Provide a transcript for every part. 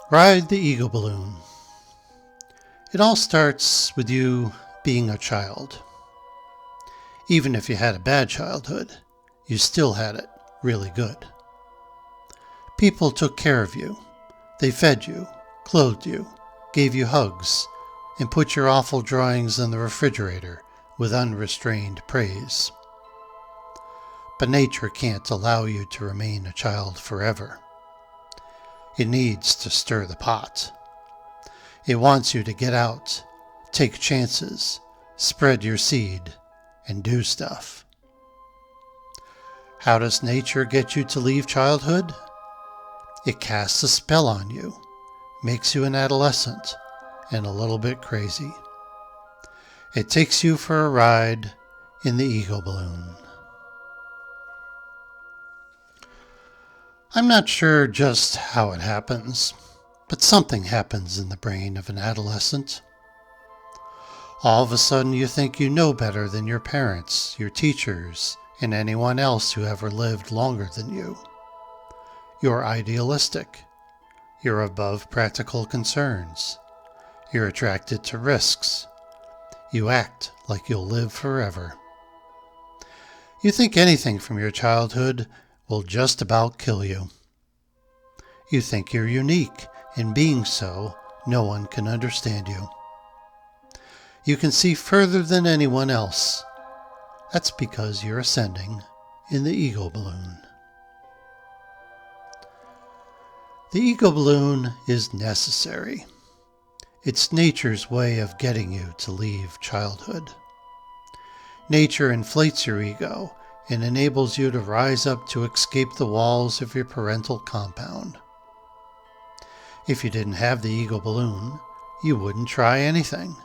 Ride the ego balloon. It all starts with you being a child. Even if you had a bad childhood, you still had it really good. People took care of you. They fed you, clothed you, gave you hugs, and put your awful drawings in the refrigerator with unrestrained praise. But nature can't allow you to remain a child forever. It needs to stir the pot. It wants you to get out, take chances, spread your seed, and do stuff. How does nature get you to leave childhood? It casts a spell on you, makes you an adolescent, and a little bit crazy. It takes you for a ride in the ego balloon. I'm not sure just how it happens, but something happens in the brain of an adolescent. All of a sudden you think you know better than your parents, your teachers, and anyone else who ever lived longer than you. You're idealistic. You're above practical concerns. You're attracted to risks. You act like you'll live forever. You think anything from your childhood will just about kill you. You think you're unique, and being so, no one can understand you. You can see further than anyone else. That's because you're ascending in the ego balloon. The ego balloon is necessary. It's nature's way of getting you to leave childhood. Nature inflates your ego and enables you to rise up to escape the walls of your parental compound. If you didn't have the ego balloon, you wouldn't try anything.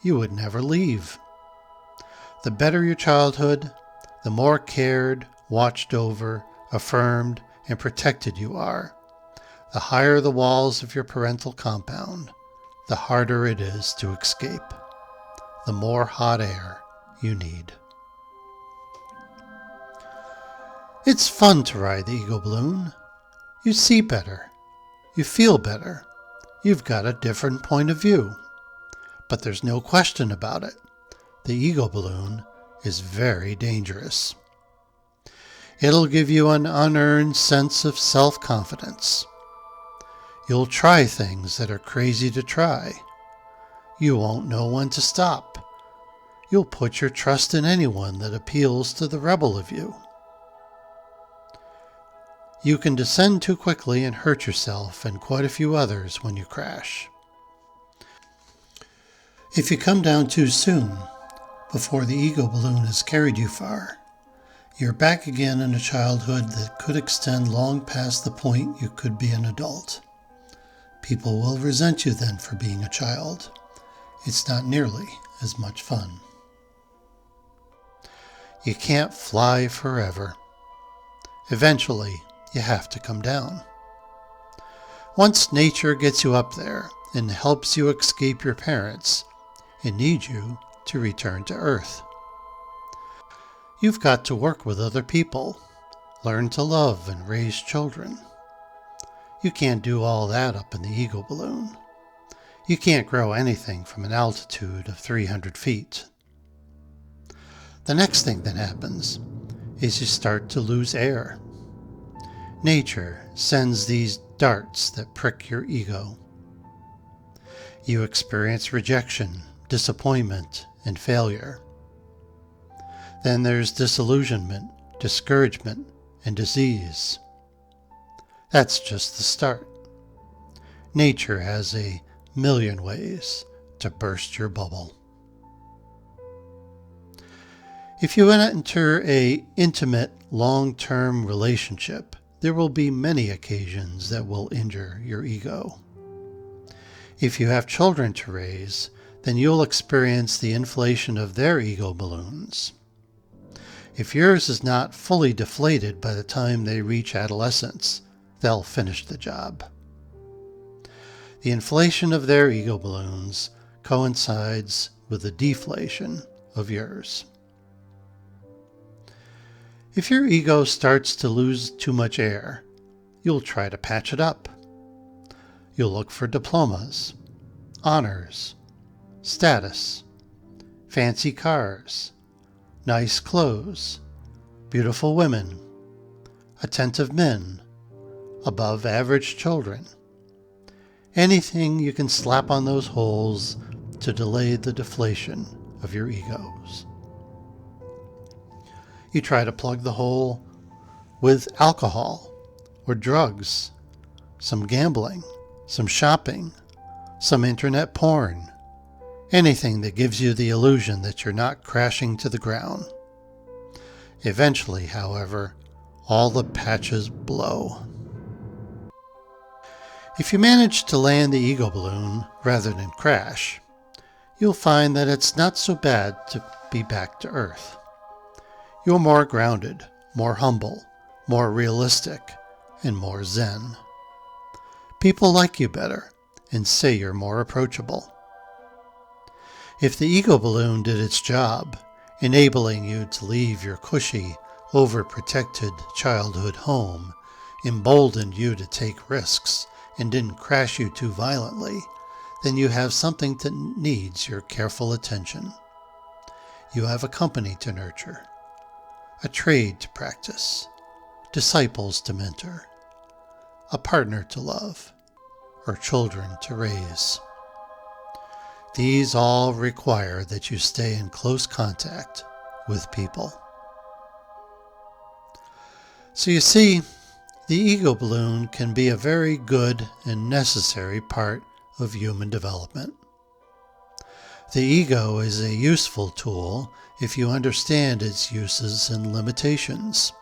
You would never leave. The better your childhood, the more cared, watched over, affirmed, and protected you are. The higher the walls of your parental compound, the harder it is to escape. The more hot air you need. It's fun to ride the ego balloon. You see better. You feel better. You've got a different point of view. But there's no question about it. The ego balloon is very dangerous. It'll give you an unearned sense of self-confidence. You'll try things that are crazy to try. You won't know when to stop. You'll put your trust in anyone that appeals to the rebel of you. You can descend too quickly and hurt yourself and quite a few others when you crash. If you come down too soon, before the ego balloon has carried you far, you're back again in a childhood that could extend long past the point you could be an adult. People will resent you then for being a child. It's not nearly as much fun. You can't fly forever. Eventually, you have to come down. Once nature gets you up there and helps you escape your parents, it needs you to return to Earth. You've got to work with other people, learn to love and raise children. You can't do all that up in the ego balloon. You can't grow anything from an altitude of 300 feet. The next thing that happens is you start to lose air. Nature sends these darts that prick your ego. You experience rejection, disappointment, and failure. Then there's disillusionment, discouragement, and disease. That's just the start. Nature has a million ways to burst your bubble. If you enter an intimate, long-term relationship, there will be many occasions that will injure your ego. If you have children to raise, then you'll experience the inflation of their ego balloons. If yours is not fully deflated by the time they reach adolescence, they'll finish the job. The inflation of their ego balloons coincides with the deflation of yours. If your ego starts to lose too much air, you'll try to patch it up. You'll look for diplomas, honors, status, fancy cars, nice clothes, beautiful women, attentive men, above average children. Anything you can slap on those holes to delay the deflation of your egos. You try to plug the hole with alcohol or drugs, some gambling, some shopping, some internet porn, anything that gives you the illusion that you're not crashing to the ground. Eventually, however, all the patches blow. If you manage to land the ego balloon rather than crash, you'll find that it's not so bad to be back to earth. You're more grounded, more humble, more realistic, and more zen. People like you better and say you're more approachable. If the ego balloon did its job, enabling you to leave your cushy, overprotected childhood home, emboldened you to take risks, and didn't crash you too violently, then you have something that needs your careful attention. You have a company to nurture, a trade to practice, disciples to mentor, a partner to love, or children to raise. These all require that you stay in close contact with people. So you see, the ego balloon can be a very good and necessary part of human development. The ego is a useful tool if you understand its uses and limitations.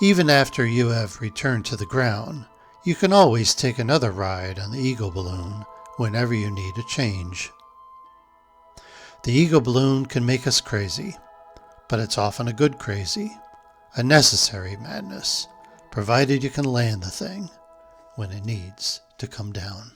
Even after you have returned to the ground, you can always take another ride on the ego balloon whenever you need a change. The ego balloon can make us crazy, but it's often a good crazy, a necessary madness, provided you can land the thing when it needs to come down.